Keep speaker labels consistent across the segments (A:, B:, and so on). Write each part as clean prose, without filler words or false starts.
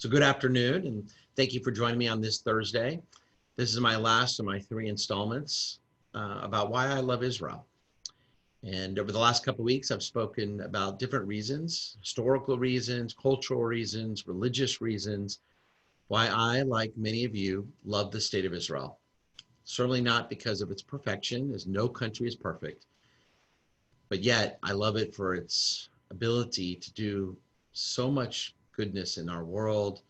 A: So good afternoon, and thank you for joining me on this Thursday. This is my last of my three installments about why I love Israel. And over the last couple of weeks, I've spoken about different reasons, historical reasons, cultural reasons, religious reasons, why I, like many of you, love the state of Israel. Certainly not because of its perfection, as no country is perfect, but yet I love it for its ability to do so much goodness in our world,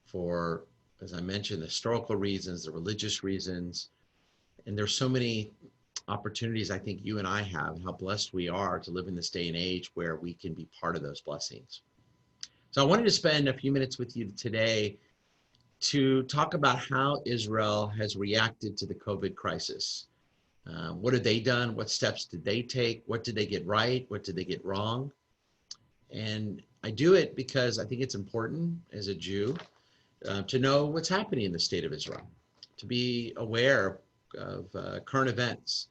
A: for, as I mentioned, the historical reasons, the religious reasons. And there's so many opportunities I think you and I have, how blessed we are to live in this day and age where we can be part of those blessings. So I wanted to spend a few minutes with you today to talk about how Israel has reacted to the COVID crisis. What have they done? What steps did they take? What did they get right? What did they get wrong? And I do it because I think it's important as a Jew to know what's happening in the state of Israel, to be aware of current events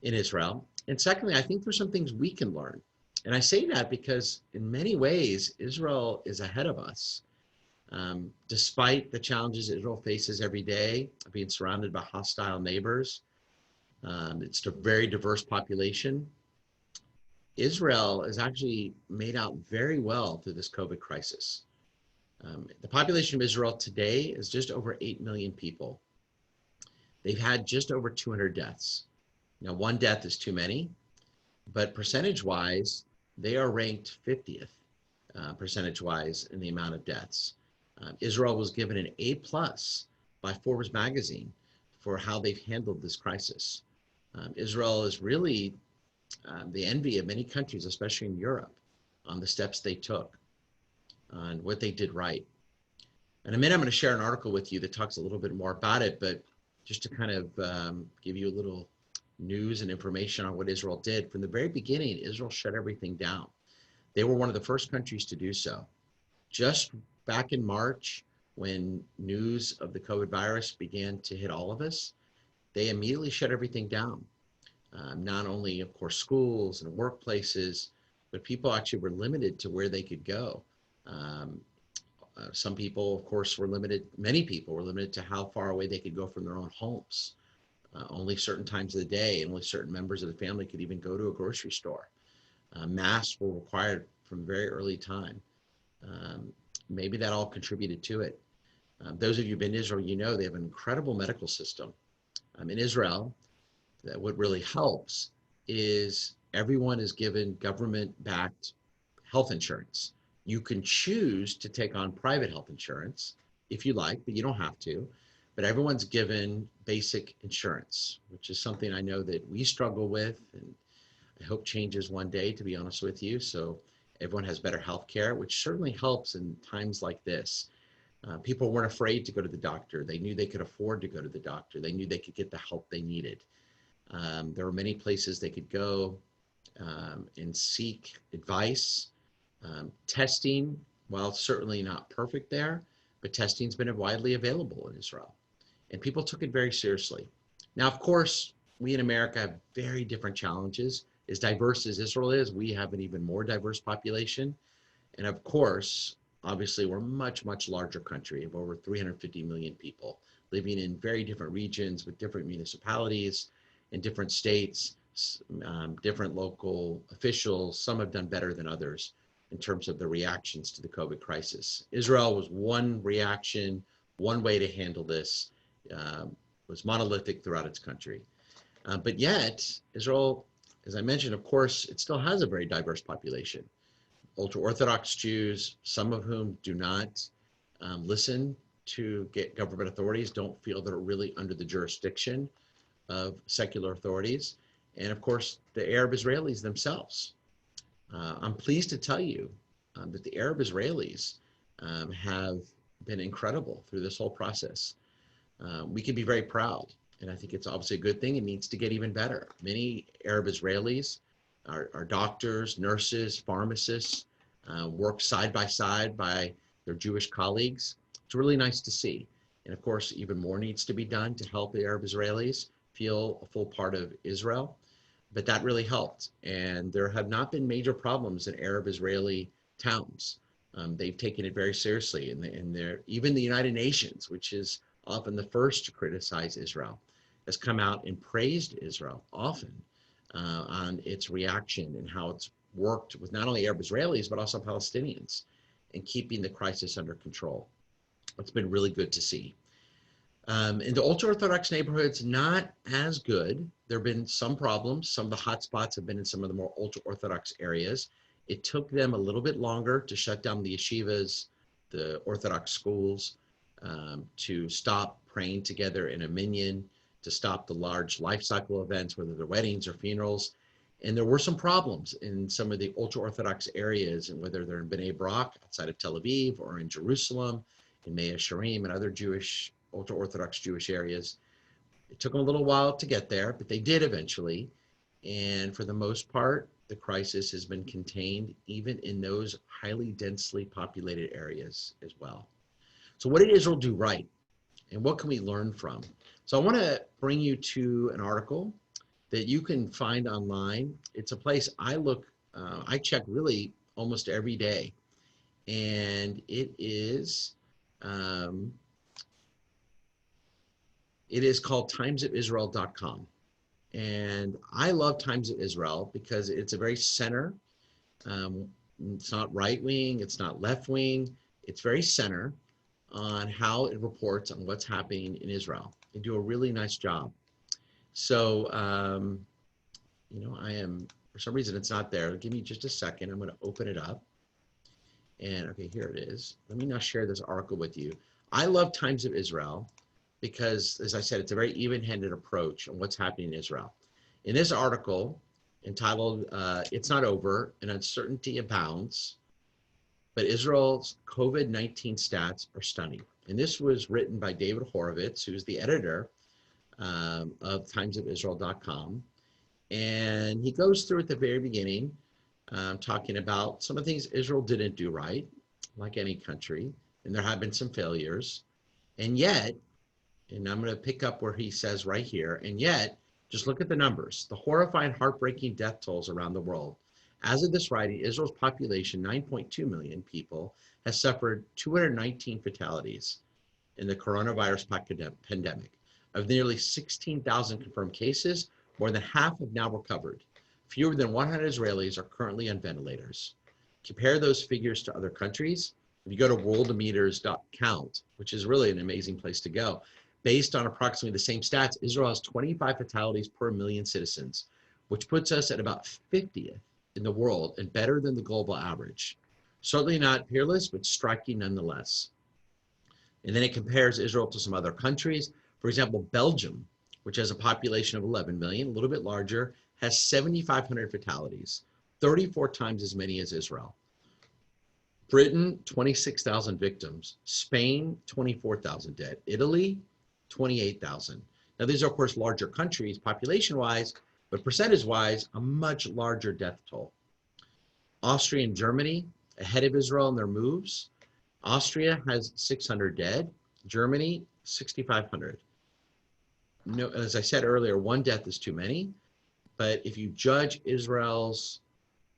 A: in Israel. And secondly, I think there's some things we can learn. And I say that because in many ways, Israel is ahead of us. Despite the challenges Israel faces every day, being surrounded by hostile neighbors, it's a very diverse population. Israel has actually made out very well through this COVID crisis. The population of Israel today is just over 8 million people. They've had just over 200 deaths. Now, one death is too many, but percentage-wise, they are ranked 50th percentage-wise in the amount of deaths. Israel was given an A+ by Forbes magazine for how they've handled this crisis. Israel is really the envy of many countries, especially in Europe, on the steps they took, on what they did right. In a minute, I'm going to share an article with you that talks a little bit more about it, but just to kind of give you a little news and information on what Israel did. From the very beginning, Israel shut everything down. They were one of the first countries to do so. Just back in March, when news of the COVID virus began to hit all of us, they immediately shut everything down. Not only, of course, schools and workplaces, but people actually were limited to where they could go. Some people, of course, were limited, many people were limited to how far away they could go from their own homes. Only certain times of the day, and only certain members of the family could even go to a grocery store. Masks were required from a very early time. Maybe that all contributed to it. Those of you who've been to Israel, you know they have an incredible medical system. In Israel, that what really helps is everyone is given government-backed health insurance. You can choose to take on private health insurance if you like, but you don't have to. But everyone's given basic insurance, which is something I know that we struggle with, and I hope changes one day, to be honest with you. So everyone has better health care, which certainly helps in times like this. People weren't afraid to go to the doctor. They knew they could afford to go to the doctor. They knew they could get the help they needed. There were many places they could go and seek advice. Testing, while certainly not perfect there, but testing's been widely available in Israel. And people took it very seriously. Now, of course, we in America have very different challenges. As diverse as Israel is, we have an even more diverse population. And of course, obviously, we're a much, much larger country of over 350 million people living in very different regions with different municipalities in different states, different local officials. Some have done better than others in terms of the reactions to the COVID crisis. Israel was one reaction, one way to handle this, was monolithic throughout its country. But yet, Israel, as I mentioned, of course, it still has a very diverse population. Ultra-Orthodox Jews, some of whom do not listen to government authorities, don't feel they're really under the jurisdiction of secular authorities. And of course, the Arab Israelis themselves. I'm pleased to tell you that the Arab Israelis have been incredible through this whole process. We can be very proud, and I think it's obviously a good thing. It needs to get even better. Many Arab Israelis are doctors, nurses, pharmacists, work side by side by their Jewish colleagues. It's really nice to see. And of course, even more needs to be done to help the Arab Israelis feel a full part of Israel. But that really helped. And there have not been major problems in Arab Israeli towns. They've taken it very seriously, and even the United Nations, which is often the first to criticize Israel, has come out and praised Israel often on its reaction and how it's worked with not only Arab Israelis, but also Palestinians in keeping the crisis under control. It's been really good to see. In the ultra-Orthodox neighborhoods, not as good. There have been some problems. Some of the hot spots have been in some of the more ultra-Orthodox areas. It took them a little bit longer to shut down the yeshivas, the Orthodox schools, to stop praying together in a minyan, to stop the large life cycle events, whether they're weddings or funerals. And there were some problems in some of the ultra-Orthodox areas, and whether they're in Bnei Brak outside of Tel Aviv or in Jerusalem, in Yeshurun and other ultra-Orthodox Jewish areas. It took them a little while to get there, but they did eventually. And for the most part, the crisis has been contained even in those highly densely populated areas as well. So what did Israel do right? And what can we learn from? So I want to bring you to an article that you can find online. It's a place I check really almost every day. And it is called timesofisrael.com. And I love Times of Israel because it's a very center. It's not right wing, it's not left wing. It's very center on how it reports on what's happening in Israel. They do a really nice job. So, for some reason it's not there. Give me just a second. I'm going to open it up. And okay, here it is. Let me now share this article with you. I love Times of Israel because, as I said, it's a very even-handed approach on what's happening in Israel. In this article entitled, It's Not Over, An Uncertainty Abounds, but Israel's COVID-19 stats are stunning. And this was written by David Horowitz, who's the editor of timesofisrael.com. And he goes through at the very beginning, talking about some of the things Israel didn't do right, like any country, and there have been some failures. And yet, and I'm going to pick up where he says right here, and yet, just look at the numbers, the horrifying, heartbreaking death tolls around the world. As of this writing, Israel's population, 9.2 million people, has suffered 219 fatalities in the coronavirus pandemic. Of nearly 16,000 confirmed cases, more than half have now recovered. Fewer than 100 Israelis are currently on ventilators. Compare those figures to other countries. If you go to worldometers.count, which is really an amazing place to go, based on approximately the same stats, Israel has 25 fatalities per million citizens, which puts us at about 50th in the world and better than the global average. Certainly not peerless, but striking nonetheless. And then it compares Israel to some other countries. For example, Belgium, which has a population of 11 million, a little bit larger, has 7,500 fatalities, 34 times as many as Israel. Britain, 26,000 victims. Spain, 24,000 dead. Italy, 28,000. Now, these are, of course, larger countries population-wise, but percentage-wise, a much larger death toll. Austria and Germany, ahead of Israel in their moves. Austria has 600 dead. Germany, 6,500. No, as I said earlier, one death is too many. But if you judge Israel's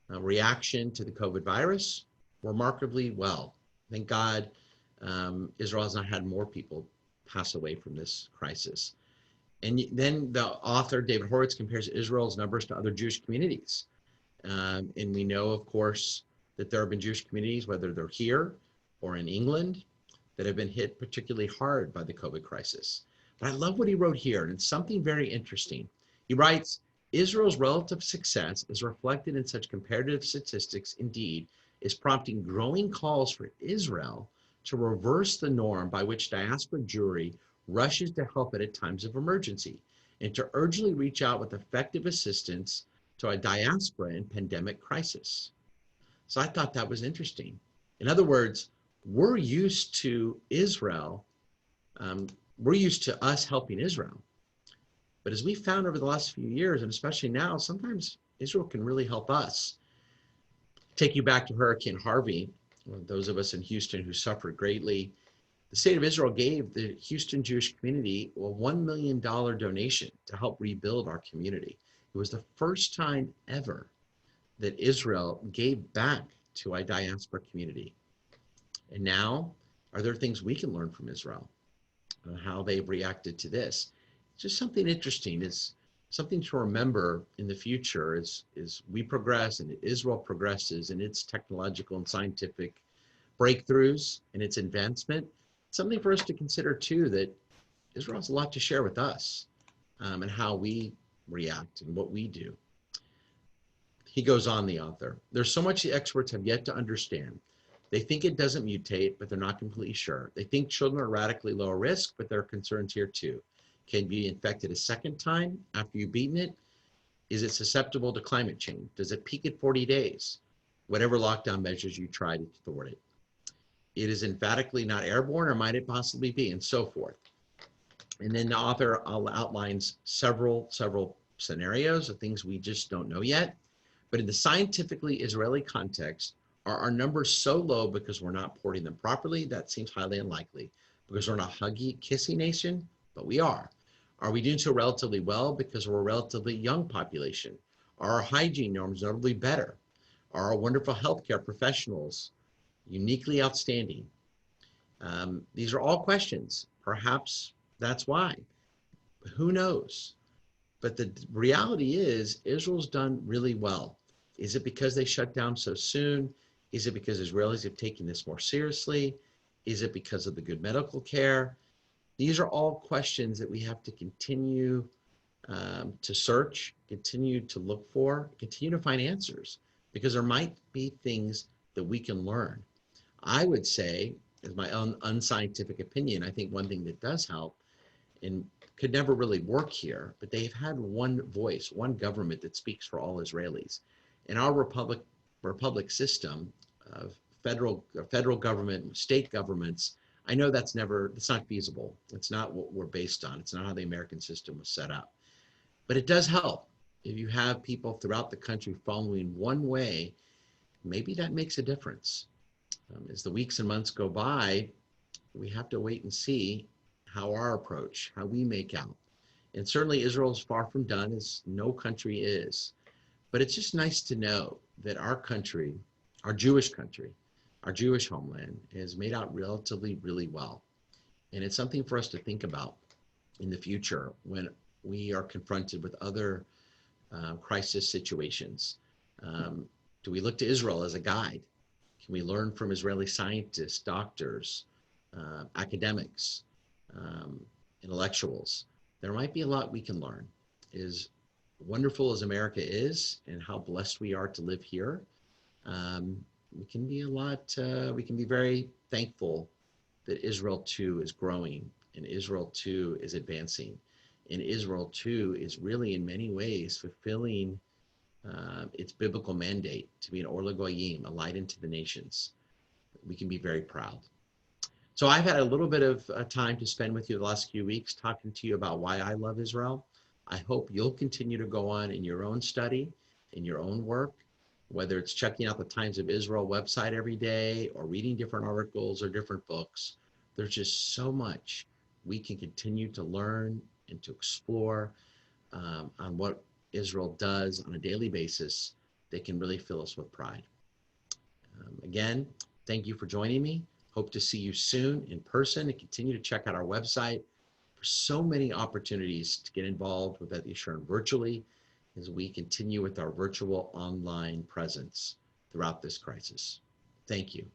A: reaction to the COVID virus, remarkably well. Thank God Israel has not had more people pass away from this crisis. And then the author, David Horowitz, compares Israel's numbers to other Jewish communities. And we know, of course, that there have been Jewish communities, whether they're here or in England, that have been hit particularly hard by the COVID crisis. But I love what he wrote here, and it's something very interesting. He writes, Israel's relative success, as reflected in such comparative statistics, indeed, is prompting growing calls for Israel to reverse the norm by which diaspora Jewry rushes to help it at times of emergency, and to urgently reach out with effective assistance to a diaspora in pandemic crisis. So I thought that was interesting. In other words, we're used to Israel, we're used to us helping Israel. But as we found over the last few years, and especially now, sometimes Israel can really help us. Take you back to Hurricane Harvey, those of us in Houston who suffered greatly. The state of Israel gave the Houston Jewish community a $1 million donation to help rebuild our community. It was the first time ever that Israel gave back to a diaspora community. And now, are there things we can learn from Israel? How they've reacted to this? Just something interesting is something to remember in the future is we progress and Israel progresses in its technological and scientific breakthroughs and its advancement. Something for us to consider too, that Israel has a lot to share with us, and how we react and what we do. He goes on, the author, there's so much the experts have yet to understand. They think it doesn't mutate, but they're not completely sure. They think children are radically lower risk, but there are concerns here too. Can you be infected a second time after you've beaten it? Is it susceptible to climate change? Does it peak at 40 days? Whatever lockdown measures you try to thwart it. It is emphatically not airborne, or might it possibly be, and so forth. And then the author outlines several scenarios of things we just don't know yet. But in the scientifically Israeli context, are our numbers so low because we're not porting them properly? That seems highly unlikely. Because we're not a huggy, kissy nation? But we are. Are we doing so relatively well because we're a relatively young population? Are our hygiene norms notably better? Are our wonderful healthcare professionals uniquely outstanding? These are all questions. Perhaps that's why. Who knows? But the reality is Israel's done really well. Is it because they shut down so soon? Is it because Israelis have taken this more seriously? Is it because of the good medical care? These are all questions that we have to continue to search, continue to look for, continue to find answers, because there might be things that we can learn. I would say, as my own unscientific opinion, I think one thing that does help and could never really work here, but they've had one voice, one government that speaks for all Israelis. In our republic system of federal government, state governments, I know it's not feasible. It's not what we're based on. It's not how the American system was set up. But it does help. If you have people throughout the country following one way, maybe that makes a difference. As the weeks and months go by, we have to wait and see how our approach, how we make out. And certainly Israel is far from done, as no country is. But it's just nice to know that our country, our Jewish homeland, is made out relatively really well. And it's something for us to think about in the future when we are confronted with other crisis situations. Do we look to Israel as a guide? Can we learn from Israeli scientists, doctors, academics, intellectuals? There might be a lot we can learn. As wonderful as America is and how blessed we are to live here, we can be very thankful that Israel too is growing, and Israel too is advancing, and Israel too is really in many ways fulfilling its biblical mandate to be an Or LaGoyim, a light into the nations. We can be very proud. So I've had a little bit of time to spend with you the last few weeks talking to you about why I love Israel. I hope you'll continue to go on in your own study, in your own work, whether it's checking out the Times of Israel website every day or reading different articles or different books. There's just so much we can continue to learn and to explore on what Israel does on a daily basis that can really fill us with pride. Again, thank you for joining me. Hope to see you soon in person, and continue to check out our website for so many opportunities to get involved with Beth Yeshurun virtually as we continue with our virtual online presence throughout this crisis. Thank you.